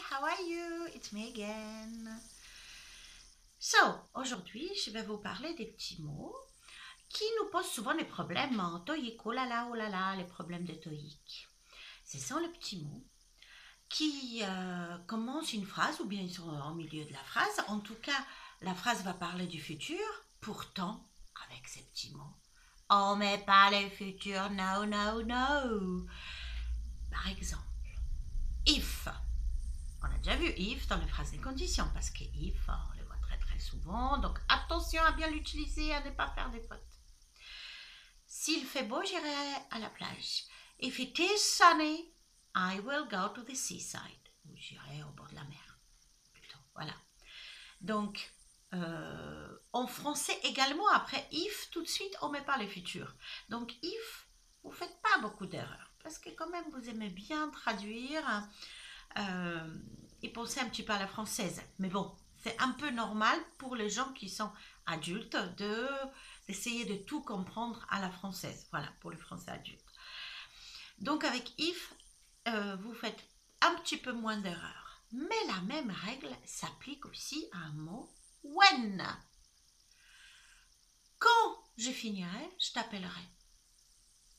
how are you? It's me again. So, aujourd'hui, je vais vous parler des petits mots qui nous posent souvent des problèmes en TOEIC. Oh là là, les problèmes de TOEIC. Ce sont les petits mots qui commencent une phrase ou bien ils sont au milieu de la phrase. En tout cas, la phrase va parler du futur. Pourtant, avec ces petits mots, on ne met pas le futur. No, no, no. Par exemple, if. On a déjà vu if dans les phrases des conditions parce que if, on le voit très souvent. Donc attention à bien l'utiliser, à ne pas faire des fautes. S'il fait beau, j'irai à la plage. If it is sunny, I will go to the seaside. Ou j'irai au bord de la mer. Plutôt, voilà. Donc, en français également, après if, tout de suite, on ne met pas le futur. Donc, if, vous ne faites pas beaucoup d'erreurs. Parce que quand même, vous aimez bien traduire et penser un petit peu à la française. Mais bon, c'est un peu normal pour les gens qui sont adultes d'essayer de tout comprendre à la française. Voilà, pour les français adultes. Donc, avec if, vous faites un petit peu moins d'erreurs. Mais la même règle s'applique aussi à un mot when. Quand je finirai, je t'appellerai.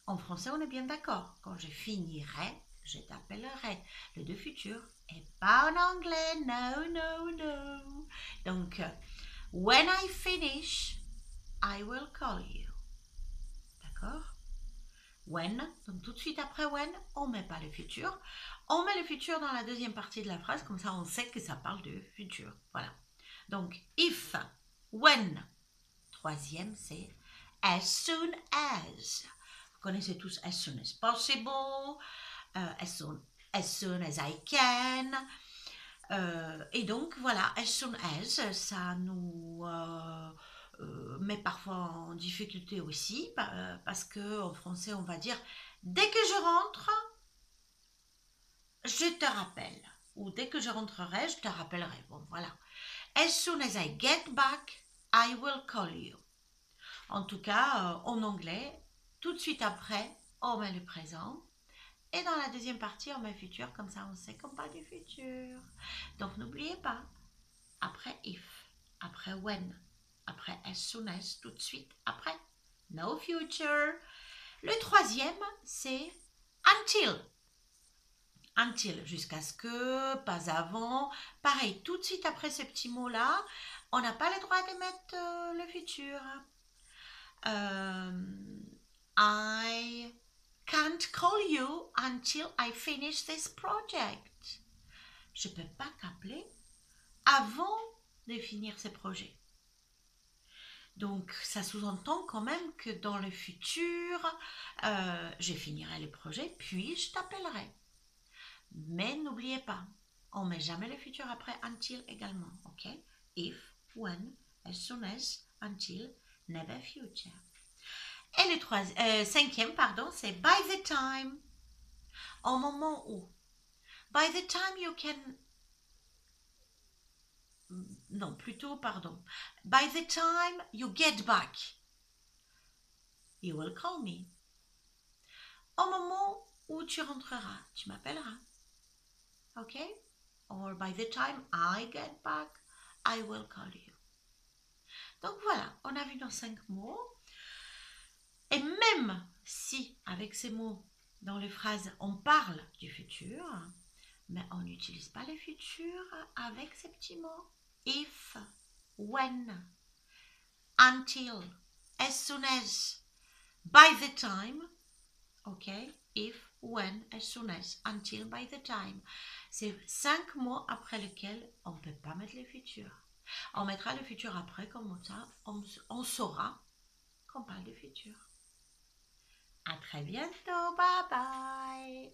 En français, on est bien d'accord. Quand je finirai, je t'appellerai. Le de futur et pas en anglais. No, no, no. Donc, when I finish, I will call you. D'accord? When, donc tout de suite après when, on ne met pas le futur. On met le futur dans la deuxième partie de la phrase, comme ça on sait que ça parle de futur. Voilà. Donc, if, when. Troisième, c'est as soon as. Vous connaissez tous as soon as possible, as soon as I can. Et donc, voilà, as soon as, ça nous met parfois en difficulté aussi, parce qu'en français, on va dire, dès que je rentre, je te rappelle. Ou dès que je rentrerai, je te rappellerai. Bon, voilà. As soon as I get back, I will call you. En tout cas, en anglais, tout de suite après, on met le présent. Et dans la deuxième partie, on met le futur, comme ça on sait qu'on parle du futur. Donc n'oubliez pas, après if, après when, après as soon as, tout de suite après, no future. Le troisième, c'est until. Until, jusqu'à ce que, pas avant. Pareil, tout de suite après ce petit mot-là, on n'a pas le droit de mettre le futur. I can't call you until I finish this project. Je ne peux pas t'appeler avant de finir ce projet. Donc, ça sous-entend quand même que dans le futur, je finirai le projet, puis je t'appellerai. Mais n'oubliez pas, on ne met jamais le futur après until également, ok? If, when, as soon as, until, never future. Et le cinquième, pardon, c'est by the time. Au moment où. By the time you can... Non, plutôt, pardon. By the time you get back, you will call me. Au moment où tu rentreras, tu m'appelleras. Ok? Or by the time I get back, I will call you. Donc voilà, on a vu nos 5 mots. Et même si, avec ces mots, dans les phrases, on parle du futur, mais on n'utilise pas le futur avec ces petits mots. If, when, until, as soon as, by the time, ok? If, when, as soon as, until, by the time. C'est 5 mots après lesquels on ne peut pas mettre le futur. On mettra le futur après, comme ça, on saura qu'on parle du futur. À très bientôt, bye bye!